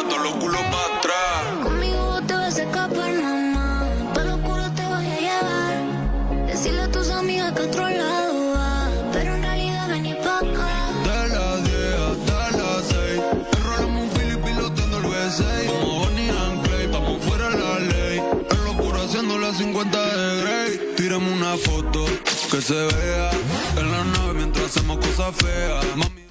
todos los culos para atrás. Conmigo te vas a escapar, mamá. Para lo oscuro te voy a llevar. Decirle a tus amigas que a otro lado va. Pero en realidad vení pa' acá. De las 10 hasta las 6. Enrolamos un Philip piloteando el V6. Como Bonnie and Clyde, vamos fuera de la ley. En lo oscuro haciendo las 50 de Grey. Tírame una foto que se vea en la nave mientras hacemos cosas feas. Mami.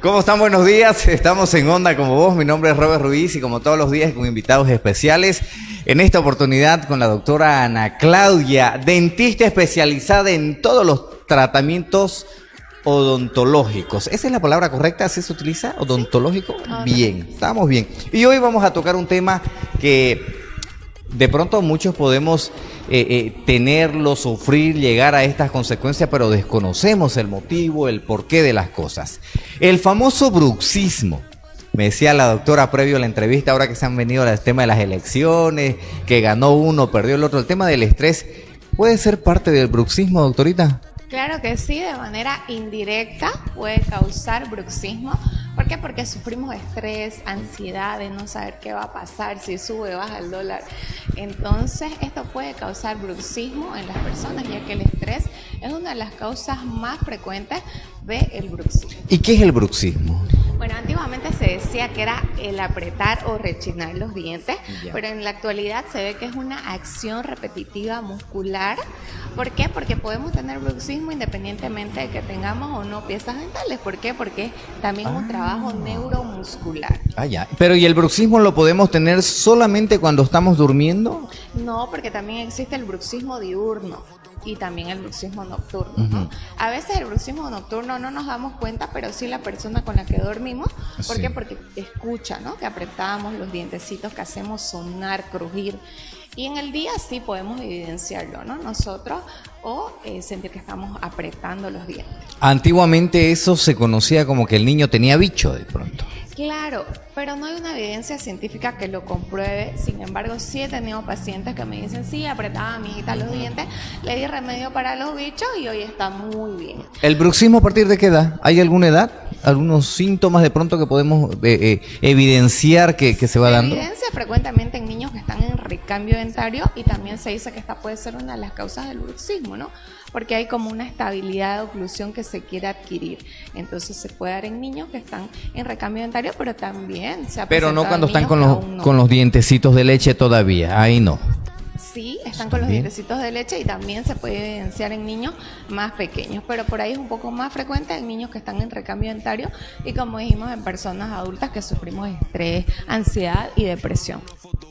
¿Cómo están? Buenos días, estamos en Onda como vos, mi nombre es Robert Ruiz y como todos los días con invitados especiales, en esta oportunidad con la doctora Ana Claudia, dentista especializada en todos los tratamientos odontológicos. ¿Esa es la palabra correcta? ¿Así se utiliza? ¿Odontológico? Bien, estamos bien. Y hoy vamos a tocar un tema que de pronto muchos podemos tenerlo, sufrir, llegar a estas consecuencias, pero desconocemos el motivo, el porqué de las cosas. El famoso bruxismo. Me decía la doctora previo a la entrevista, ahora que se han venido al tema de las elecciones, que ganó uno, perdió el otro, el tema del estrés, ¿puede ser parte del bruxismo, doctorita? Claro que sí, de manera indirecta puede causar bruxismo. ¿Por qué? Porque sufrimos estrés, ansiedad de no saber qué va a pasar, si sube o baja el dólar. Entonces, esto puede causar bruxismo en las personas, ya que el estrés es una de las causas más frecuentes del bruxismo. ¿Y qué es el bruxismo? Bueno, antiguamente se decía que era el apretar o rechinar los dientes, pero en la actualidad se ve que es una acción repetitiva muscular. ¿Por qué? Porque podemos tener bruxismo independientemente de que tengamos o no piezas dentales. ¿Por qué? Porque es también un trabajo neuromuscular. Ah, ya. Pero ¿y el bruxismo lo podemos tener solamente cuando estamos durmiendo? No, porque también existe el bruxismo diurno y también el bruxismo nocturno, ¿no? A veces el bruxismo nocturno no nos damos cuenta, pero sí la persona con la que dormimos. ¿Por qué? Porque escucha, ¿no? Que apretamos los dientecitos, que hacemos sonar, crujir. Y en el día sí podemos evidenciarlo, ¿no? Nosotros o sentir que estamos apretando los dientes. Antiguamente eso se conocía como que el niño tenía bicho de pronto. Claro, pero no hay una evidencia científica que lo compruebe. Sin embargo, sí he tenido pacientes que me dicen, sí, apretaba a mi hijita los dientes, le di remedio para los bichos y hoy está muy bien. ¿El bruxismo a partir de qué edad? ¿Hay alguna edad? ¿Algunos síntomas de pronto que podemos evidenciar que se va dando? Se evidencia frecuentemente en niños que están en recambio dentario y también se dice que esta puede ser una de las causas del bruxismo, ¿no? Porque hay como una estabilidad de oclusión que se quiere adquirir. Entonces se puede dar en niños que están en recambio dentario, pero también se ha Pero no cuando están con con los dientecitos de leche todavía, ahí no. Sí, están con los dientecitos de leche y también se puede evidenciar en niños más pequeños, pero por ahí es un poco más frecuente en niños que están en recambio dentario y, como dijimos, en personas adultas que sufrimos estrés, ansiedad y depresión.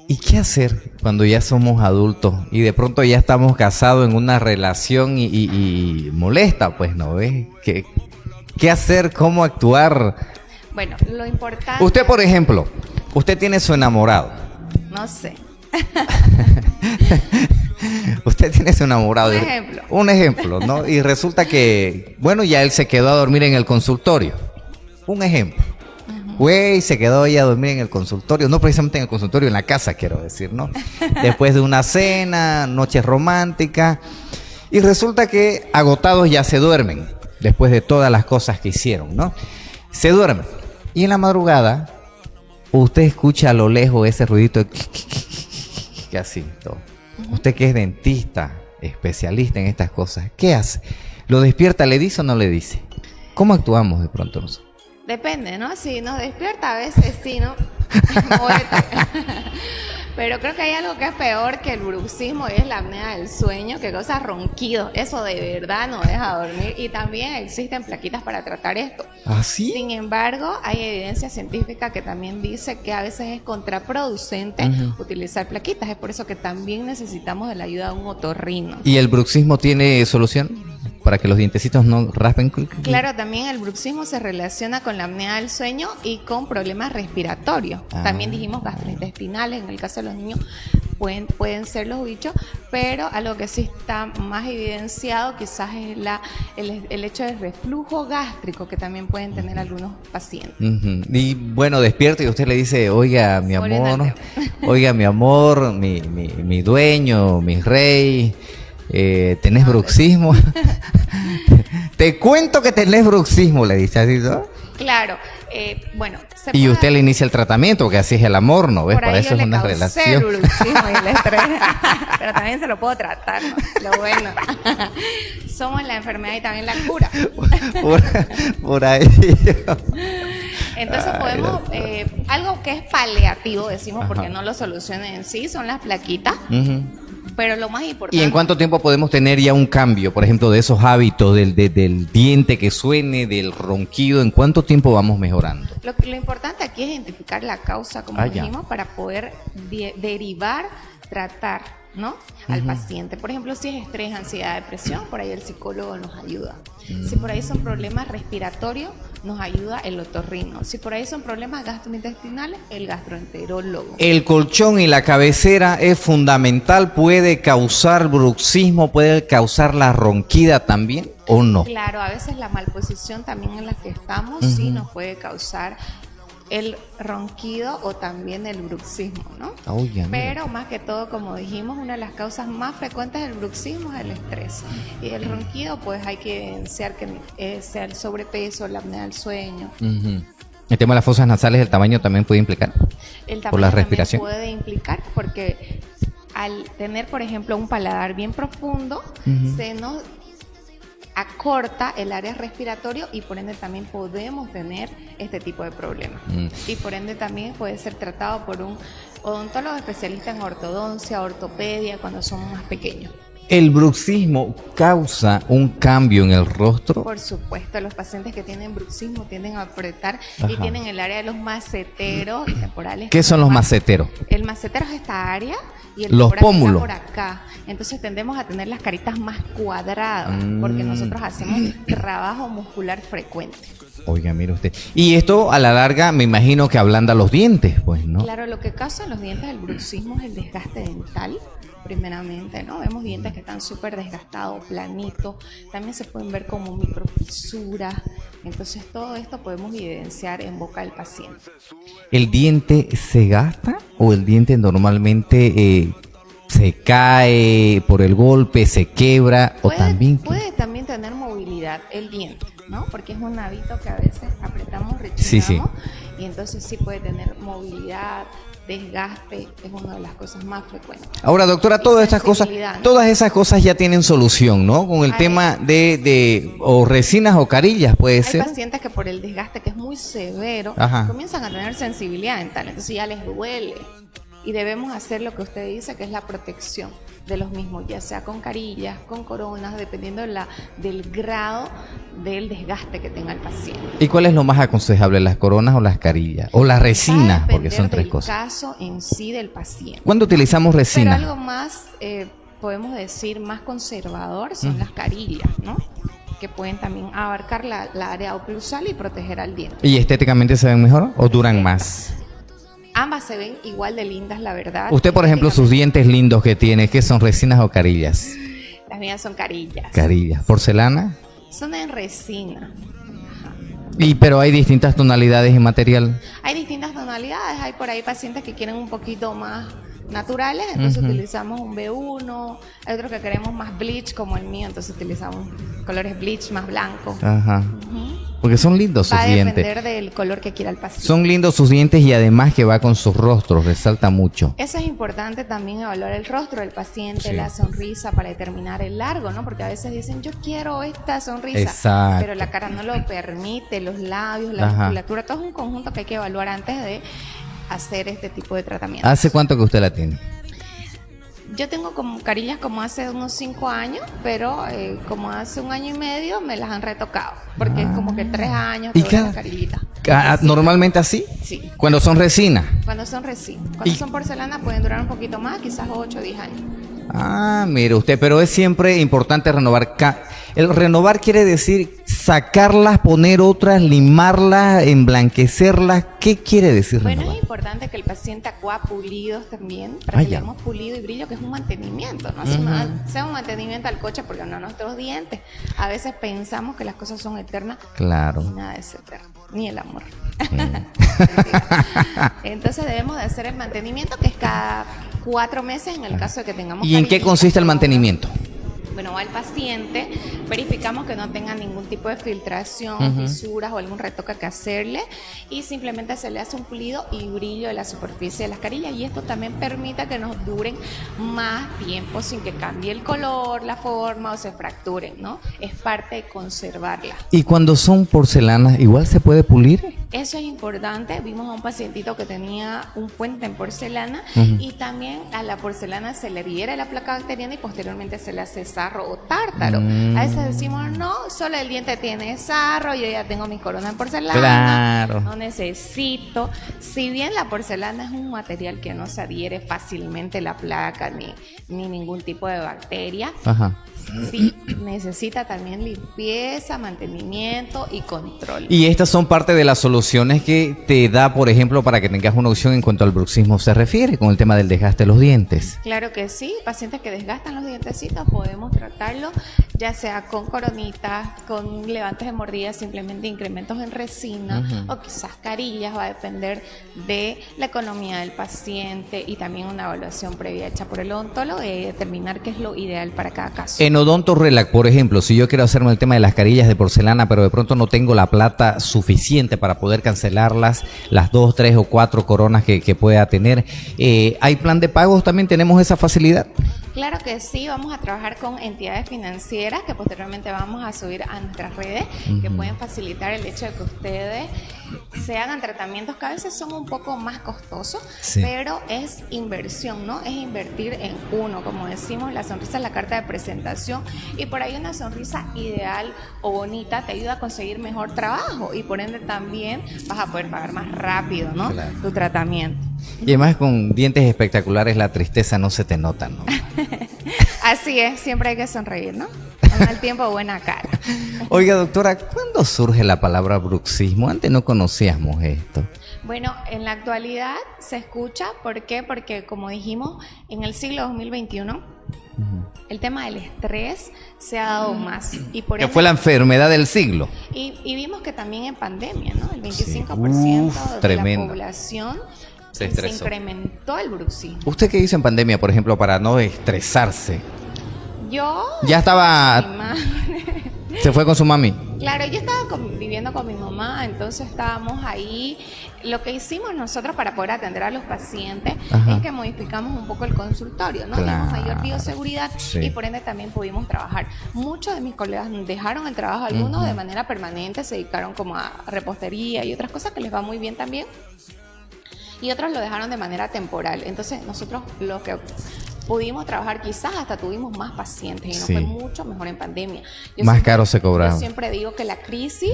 ¿Y qué hacer cuando ya somos adultos y de pronto ya estamos casados en una relación y molesta, pues, ¿no ves? ¿Qué hacer? ¿Cómo actuar? Bueno, lo importante... Usted, por ejemplo, usted tiene su enamorado. No sé. Usted tiene su enamorado. Un ejemplo. Un ejemplo, ¿no? Y resulta que, bueno, ya él se quedó a dormir en el consultorio. Un ejemplo. Güey, se quedó ella a dormir en el consultorio, no precisamente en el consultorio, en la casa, quiero decir, ¿no? Después de una cena, noche romántica, y resulta que agotados ya se duermen, después de todas las cosas que hicieron, ¿no? Se duermen. Y en la madrugada, usted escucha a lo lejos ese ruidito de que así, todo. Usted que es dentista, especialista en estas cosas, ¿qué hace? ¿Lo despierta, le dice o no le dice? ¿Cómo actuamos de pronto nosotros? Depende, ¿no? Si nos despierta a veces sí, ¿no? Pero creo que hay algo que es peor que el bruxismo y es la apnea del sueño, que causa ronquidos. Eso de verdad no deja dormir y también existen plaquitas para tratar esto. ¿Ah, sí? Sin embargo, hay evidencia científica que también dice que a veces es contraproducente utilizar plaquitas. Es por eso que también necesitamos de la ayuda de un otorrino. ¿Y el bruxismo tiene solución? Para que los dientecitos no raspen. Claro, también el bruxismo se relaciona con la apnea del sueño y con problemas respiratorios. También dijimos gastrointestinales, en el caso de los niños pueden ser los bichos, pero algo que sí está más evidenciado quizás es el hecho del reflujo gástrico que también pueden tener algunos pacientes. Y bueno, despierta y usted le dice, oiga, mi amor, mi dueño, mi rey, ¿tenés bruxismo? Te cuento que tenés bruxismo, le dice así, ¿no? Claro, bueno. Y usted le inicia el tratamiento, porque así es el amor, ¿no ves? Por Para ahí eso yo es le una causé relación. el bruxismo y el estrés. Pero también se lo puedo tratar, ¿no? Lo bueno. Somos la enfermedad y también la cura. por ahí. Entonces podemos, algo que es paliativo, decimos, porque no lo soluciona en sí, son las plaquitas. Ujú. Pero lo más importante... ¿Y en cuánto tiempo podemos tener ya un cambio, por ejemplo, de esos hábitos, del diente que suene, del ronquido? ¿En cuánto tiempo vamos mejorando? Lo importante aquí es identificar la causa, como dijimos, para poder derivar, tratar, ¿no? Al paciente. Por ejemplo, si es estrés, ansiedad, depresión, por ahí el psicólogo nos ayuda. Si por ahí son problemas respiratorios, nos ayuda el otorrino. Si por ahí son problemas gastrointestinales, el gastroenterólogo. El colchón y la cabecera es fundamental, puede causar bruxismo, puede causar la ronquida también, ¿o no? Claro, a veces la malposición también en la que estamos sí nos puede causar el ronquido o también el bruxismo, ¿no? Oh, ya, pero más que todo, como dijimos, una de las causas más frecuentes del bruxismo es el estrés. Y el ronquido, pues hay que evidenciar que sea el sobrepeso, la apnea del sueño. El tema de las fosas nasales, ¿el tamaño también puede implicar? El ¿Por tamaño la también respiración? puede implicar, porque al tener, por ejemplo, un paladar bien profundo, se nos acorta el área respiratoria y por ende también podemos tener este tipo de problemas. Y por ende también puede ser tratado por un odontólogo especialista en ortodoncia, ortopedia, cuando somos más pequeños. ¿El bruxismo causa un cambio en el rostro? Por supuesto, los pacientes que tienen bruxismo tienden a apretar y tienen el área de los maceteros y temporales. ¿Qué son los maceteros? El macetero es esta área y el Los temporal pómulos. está por acá. Entonces tendemos a tener las caritas más cuadradas porque nosotros hacemos trabajo muscular frecuente. Oiga, mire usted. Y esto a la larga me imagino que ablanda los dientes, pues, ¿no? Claro, lo que causa en los dientes del bruxismo es el desgaste dental, primeramente, ¿no? Vemos dientes que están súper desgastados, planitos, también se pueden ver como microfisuras, entonces todo esto podemos evidenciar en boca del paciente. ¿El diente se gasta o el diente normalmente se cae por el golpe, se quebra o también? Puede también tener movilidad el diente, ¿no? Porque es un hábito que a veces apretamos, rechinamos, y entonces sí puede tener movilidad, desgaste, es una de las cosas más frecuentes. Ahora, doctora, todas esas cosas ya tienen solución, ¿no? Con el tema de o resinas o carillas, puede ser. Hay pacientes que por el desgaste que es muy severo, comienzan a tener sensibilidad dental, entonces ya les duele. Y debemos hacer lo que usted dice, que es la protección de los mismos, ya sea con carillas, con coronas, dependiendo del grado del desgaste que tenga el paciente. ¿Y cuál es lo más aconsejable, las coronas o las carillas? O las resinas, porque son tres cosas. Va a depender del caso en sí del paciente. ¿Cuándo utilizamos resina? Pero algo más, podemos decir, más conservador son las carillas, ¿no? Que pueden también abarcar la área oclusal y proteger al diente. ¿Y estéticamente se ven mejor o duran más? Ambas se ven igual de lindas, la verdad. Usted, por ejemplo, sus dientes lindos que tiene, ¿qué son, resinas o carillas? Las mías son carillas. Carillas. ¿Porcelana? Son en resina. Pero hay distintas tonalidades y material. Hay distintas tonalidades. Hay por ahí pacientes que quieren un poquito más naturales, entonces utilizamos un B1. Hay otros que queremos más bleach, como el mío, entonces utilizamos colores bleach más blancos. Porque son lindos sus dientes. Va a depender del color que quiera el paciente. Son lindos sus dientes y además que va con sus rostros, resalta mucho. Eso es importante también, evaluar el rostro del paciente, la sonrisa para determinar el largo, ¿no? Porque a veces dicen, yo quiero esta sonrisa. Exacto. Pero la cara no lo permite, los labios, la musculatura, todo es un conjunto que hay que evaluar antes de hacer este tipo de tratamiento. ¿Hace cuánto que usted la tiene? Yo tengo como carillas como hace unos 5 años, pero como hace 1 año y medio me las han retocado, porque es como que 3 años que la carillita. ¿Normalmente así? Sí. ¿Cuando son resina? Cuando son resina. Cuando son porcelana pueden durar un poquito más, quizás 8 o 10 años. Mire usted, pero es siempre importante renovar. El renovar quiere decir sacarlas, poner otras, limarlas, emblanquecerlas. ¿Qué quiere decir renovar? Bueno, es importante que el paciente acuda pulidos también, para que le demos pulido y brillo, que es un mantenimiento, no sea un mantenimiento al coche, porque no nuestros dientes. A veces pensamos que las cosas son eternas. Claro. Y nada es eterno, ni el amor. Entonces debemos de hacer el mantenimiento, que es cada 4 meses en el caso de que tengamos. ¿Y en qué consiste el mantenimiento? Bueno, va el paciente, verificamos que no tenga ningún tipo de filtración, fisuras o algún retoque que hacerle y simplemente se le hace un pulido y brillo de la superficie de las carillas y esto también permite que nos duren más tiempo sin que cambie el color, la forma o se fracturen, ¿no? Es parte de conservarla. ¿Y cuando son porcelanas, igual se puede pulir? Eso es importante. Vimos a un pacientito que tenía un puente en porcelana y también a la porcelana se le adhiere la placa bacteriana y posteriormente se le hace sarro o tártaro. A veces decimos, no, solo el diente tiene sarro, yo ya tengo mi corona en porcelana, claro, no necesito. Si bien la porcelana es un material que no se adhiere fácilmente la placa ni ningún tipo de bacteria, sí necesita también limpieza, mantenimiento y control. Y estas son parte de las soluciones que te da, por ejemplo, para que tengas una opción en cuanto al bruxismo se refiere, con el tema del desgaste de los dientes. Claro que sí, pacientes que desgastan los dientecitos podemos tratarlo, ya sea con coronitas, con levantes de mordida, simplemente incrementos en resina o quizás carillas, va a depender de la economía del paciente y también una evaluación previa hecha por el odontólogo y determinar qué es lo ideal para cada caso. En Odonto Relax, por ejemplo, si yo quiero hacerme el tema de las carillas de porcelana, pero de pronto no tengo la plata suficiente para poder cancelarlas, las 2, 3 o 4 coronas que pueda tener, ¿hay plan de pagos? ¿También tenemos esa facilidad? Claro que sí, vamos a trabajar con entidades financieras que posteriormente vamos a subir a nuestras redes, que pueden facilitar el hecho de que ustedes se hagan tratamientos que a veces son un poco más costosos, pero es inversión, ¿no? Es invertir en uno, como decimos, la sonrisa es la carta de presentación y por ahí una sonrisa ideal o bonita te ayuda a conseguir mejor trabajo y por ende también vas a poder pagar más rápido, ¿no? Claro. Tu tratamiento. Y además con dientes espectaculares la tristeza no se te nota, ¿no? Así es, siempre hay que sonreír, ¿no? Con el tiempo buena cara. Oiga, doctora, ¿cuándo surge la palabra bruxismo? Antes no conocíamos esto. Bueno, en la actualidad se escucha, ¿por qué? Porque como dijimos, en el siglo 2021 el tema del estrés se ha dado más. Y por que fue la enfermedad del siglo. Y vimos que también en pandemia, ¿no? El 25% de la población se incrementó el bruxismo. ¿Usted qué hizo en pandemia, por ejemplo, para no estresarse? Yo... Ya estaba... ¿Se fue con su mami? Claro, yo estaba viviendo con mi mamá, entonces estábamos ahí. Lo que hicimos nosotros para poder atender a los pacientes es que modificamos un poco el consultorio, ¿no? Dimos mayor bioseguridad y por ende también pudimos trabajar. Muchos de mis colegas dejaron el trabajo, algunos de manera permanente se dedicaron como a repostería y otras cosas que les va muy bien también. Y otros lo dejaron de manera temporal. Entonces nosotros lo que pudimos trabajar, quizás hasta tuvimos más pacientes y nos fue mucho mejor en pandemia. Más caro se cobraba. Yo siempre digo que la crisis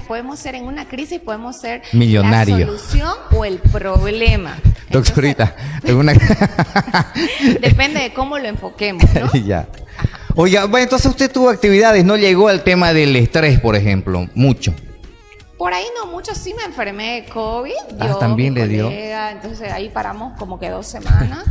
podemos ser en una crisis, podemos ser millonario, la solución o el problema. Doctorita, depende de cómo lo enfoquemos, ¿no? Ya. Oiga, bueno, entonces usted tuvo actividades, no llegó al tema del estrés, por ejemplo, mucho. Por ahí no mucho, sí me enfermé de COVID. También le dio. Entonces ahí paramos como que 2 semanas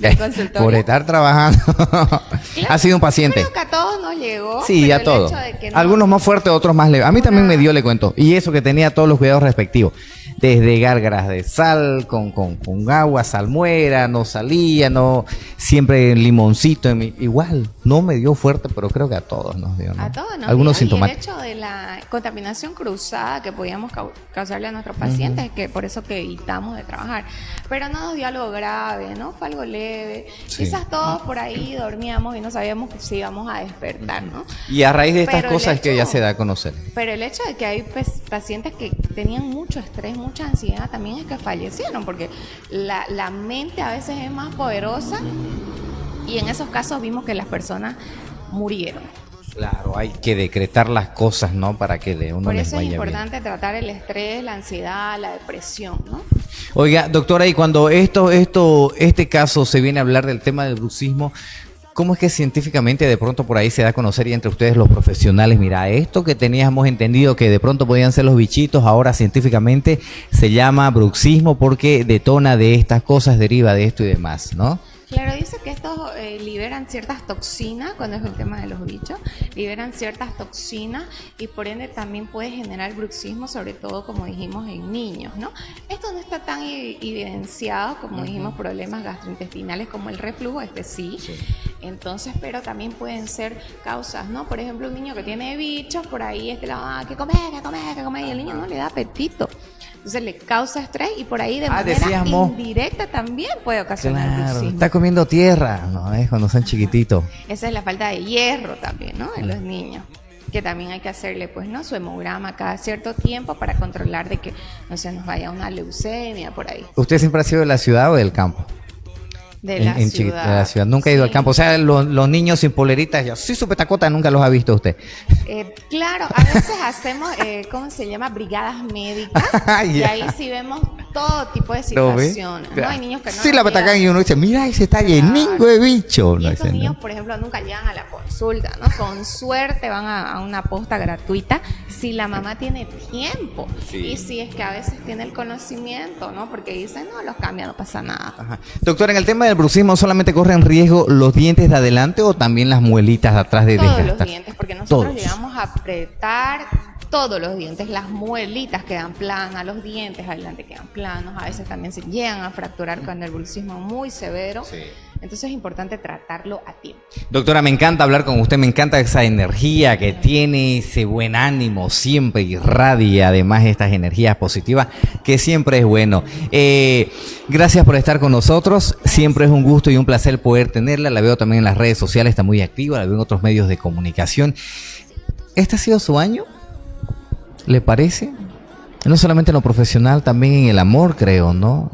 del consultorio. Por estar trabajando. Claro, Ha sido un paciente. Creo que a todos nos llegó. Sí, a todos. Algunos más fuertes, otros más leves. A mí también me dio, le cuento. Y eso que tenía todos los cuidados respectivos. Desde gárgaras de sal, con agua, salmuera, no salía, no, siempre limoncito. Igual, no me dio fuerte, pero creo que a todos nos dio, ¿no? A todos nos Algunos dio. sintomáticos. Y el hecho de la contaminación cruzada que podíamos causarle a nuestros pacientes, que por eso que evitamos de trabajar. Pero no nos dio algo grave, ¿no? Fue algo leve. Quizás todos por ahí dormíamos y no sabíamos si íbamos a despertar, ¿no? Y a raíz de estas cosas que ya se da a conocer. Pero el hecho de que hay pacientes que tenían mucho estrés, mucha ansiedad, también es que fallecieron, porque la mente a veces es más poderosa y en esos casos vimos que las personas murieron. Claro, hay que decretar las cosas, ¿no? Para que uno les vaya bien. Por eso es importante tratar el estrés, la ansiedad, la depresión, ¿no? Oiga, doctora, y cuando este caso se viene a hablar del tema del bruxismo, ¿cómo es que científicamente de pronto por ahí se da a conocer y entre ustedes los profesionales, mira, esto que teníamos entendido que de pronto podían ser los bichitos, ahora científicamente se llama bruxismo porque detona de estas cosas, deriva de esto y demás, ¿no? Claro, dice que estos liberan ciertas toxinas, cuando es el tema de los bichos, liberan ciertas toxinas y por ende también puede generar bruxismo, sobre todo como dijimos en niños, ¿no? Esto no está tan evidenciado como dijimos problemas gastrointestinales como el reflujo, sí. Entonces, pero también pueden ser causas, ¿no? Por ejemplo, un niño que tiene bichos, por ahí que comer, y el niño no le da apetito. Entonces le causa estrés y por ahí de manera indirecta también puede ocasionar bruxismo. Está comiendo tierra, ¿no? Es cuando son chiquititos. Esa es la falta de hierro también, ¿no? En los niños. Que también hay que hacerle, pues, ¿no? Su hemograma cada cierto tiempo para controlar de que no se nos vaya una leucemia por ahí. ¿Usted siempre ha sido de la ciudad o del campo? De la ciudad. De la ciudad. Nunca he ido al campo. O sea, los niños sin poleritas, ya sí su petacota, nunca los ha visto usted. Claro, a veces hacemos, ¿cómo se llama? Brigadas médicas. Y ahí sí vemos todo tipo de situaciones. ¿No? Hay niños que no. Sí, la petacan y uno dice, mira, ese está lleningo de bicho. Y estos niños, por ejemplo, nunca llegan a la consulta, ¿no? Con suerte van a una posta gratuita si la mamá tiene tiempo. Sí. Y si es que a veces tiene el conocimiento, ¿no? Porque dicen, no, los cambia, no pasa nada. Ajá. Doctora, en el tema del bruxismo, ¿solamente corren riesgo los dientes de adelante o también las muelitas de atrás de desgastar? Todos los dientes, porque nosotros llegamos a apretar todos los dientes, las muelitas quedan planas, los dientes adelante quedan planos, a veces también se llegan a fracturar con el bruxismo muy severo. Sí. Entonces es importante tratarlo a tiempo. Doctora, me encanta hablar con usted, me encanta esa energía que tiene, ese buen ánimo, siempre irradia además estas energías positivas, que siempre es bueno. Gracias por estar con nosotros, siempre es un gusto y un placer poder tenerla, la veo también en las redes sociales, está muy activa, la veo en otros medios de comunicación. ¿Este ha sido su año? ¿Le parece? No solamente en lo profesional, también en el amor, creo, ¿no?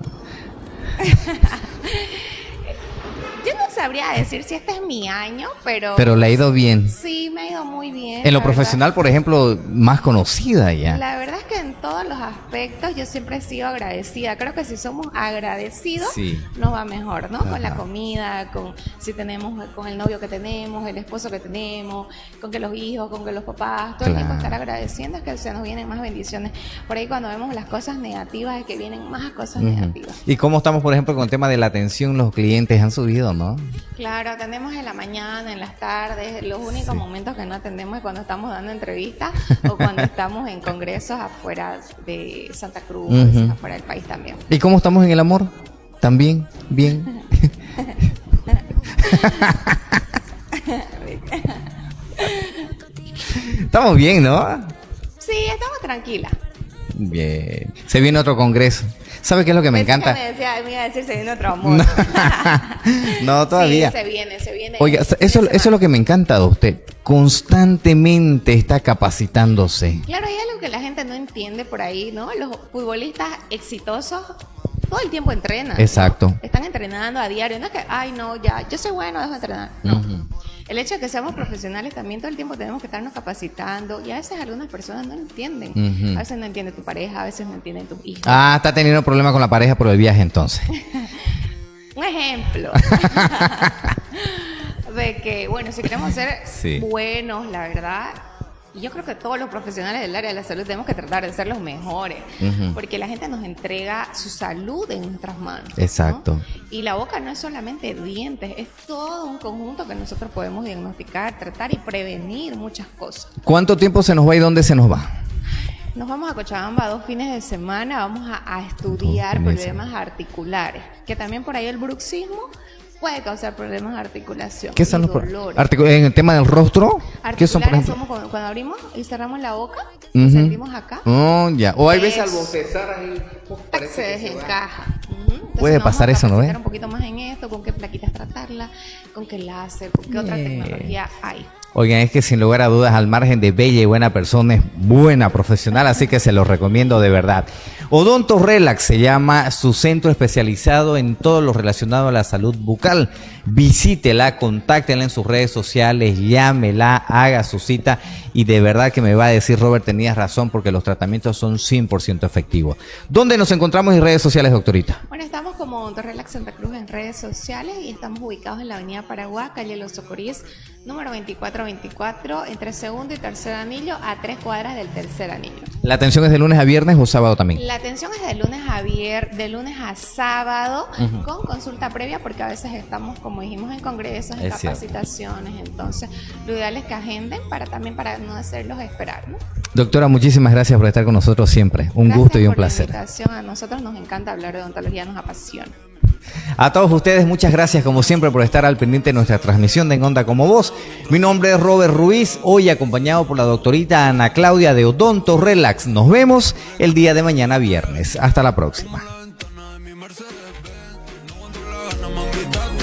Yo no sabría decir si este es mi año, pero... Pero le ha ido bien. Sí, me ha ido muy bien. En lo profesional, por ejemplo, más conocida ya. La verdad es que en todos los aspectos yo siempre he sido agradecida. Creo que si somos agradecidos, nos va mejor, ¿no? Ajá. Con la comida, con si tenemos, con el novio que tenemos, el esposo que tenemos, con que los hijos, con que los papás, todo el tiempo estar agradeciendo es que se nos vienen más bendiciones. Por ahí cuando vemos las cosas negativas es que vienen más cosas negativas. ¿Y cómo estamos, por ejemplo, con el tema de la atención? Los clientes han subido, ¿no? Claro, atendemos en la mañana, en las tardes. Los únicos momentos que no atendemos es cuando estamos dando entrevistas o cuando estamos en congresos afuera de Santa Cruz, afuera del país también. ¿Y cómo estamos en el amor? ¿También? ¿Bien? Estamos bien, ¿no? Sí, estamos tranquilas. Bien. Se viene otro congreso. ¿Sabe qué es lo que me encanta? Me iba a decir, se viene otro amor. No, todavía. Sí, se viene. Oiga, eso es lo que me encanta de usted. Constantemente está capacitándose. Claro, hay algo que la gente no entiende por ahí, ¿no? Los futbolistas exitosos todo el tiempo entrenan. Exacto. ¿No? Están entrenando a diario. No es que, ay, no, ya, yo soy bueno, dejo de entrenar. No. El hecho de que seamos profesionales también todo el tiempo tenemos que estarnos capacitando y a veces algunas personas no lo entienden. A veces no entiende tu pareja, a veces no entienden tus hijos. Ah, está teniendo problemas con la pareja por el viaje entonces. Un ejemplo. De que, bueno, si queremos ser buenos, la verdad, y yo creo que todos los profesionales del área de la salud tenemos que tratar de ser los mejores, porque la gente nos entrega su salud en nuestras manos. Exacto. ¿No? Y la boca no es solamente dientes, es todo un conjunto que nosotros podemos diagnosticar, tratar y prevenir muchas cosas. ¿Cuánto tiempo se nos va y dónde se nos va? Nos vamos a Cochabamba 2 fines de semana, vamos a estudiar problemas articulares, que también por ahí el bruxismo puede causar problemas de articulación. ¿Qué son los dolores? En el tema del rostro, ¿qué son, por ejemplo? Somos cuando abrimos y cerramos la boca, sentimos acá. Oh, ya. O hay veces al bostezar ahí se desencaja. Puede pasar eso, ¿no? Un poquito más en esto, con qué plaquitas tratarla, con qué láser, con qué otra tecnología hay. Oigan, es que sin lugar a dudas, al margen de bella y buena persona, es buena profesional, así que se los recomiendo de verdad. Odonto Relax se llama su centro especializado en todo lo relacionado a la salud bucal. Visítela, contáctenla en sus redes sociales, llámela, haga su cita y de verdad que me va a decir, Robert, tenías razón porque los tratamientos son 100% efectivos. ¿Dónde nos encontramos en redes sociales, doctorita? Bueno, estamos como Odonto Relax Santa Cruz en redes sociales y estamos ubicados en la avenida Paraguay, calle Los Socorís, número 2424, entre segundo y tercer anillo, a 3 cuadras del tercer anillo. ¿La atención es de lunes a viernes o sábado también? La atención es de lunes a sábado, con consulta previa, porque a veces estamos, como dijimos, en congresos, en Es cierto. capacitaciones. Entonces, lo ideal es que agenden para no hacerlos esperar, ¿no? Doctora, muchísimas gracias por estar con nosotros siempre. Un Gracias gusto y un por la placer. invitación. A nosotros nos encanta hablar de odontología, nos apasiona. A todos ustedes, muchas gracias como siempre por estar al pendiente de nuestra transmisión de En Onda Como Vos. Mi nombre es Robert Ruiz, hoy acompañado por la doctorita Ana Claudia de Odonto Relax. Nos vemos el día de mañana viernes. Hasta la próxima. La ventana de mi Mercedes-Benz. No aguanto la gana, mamita.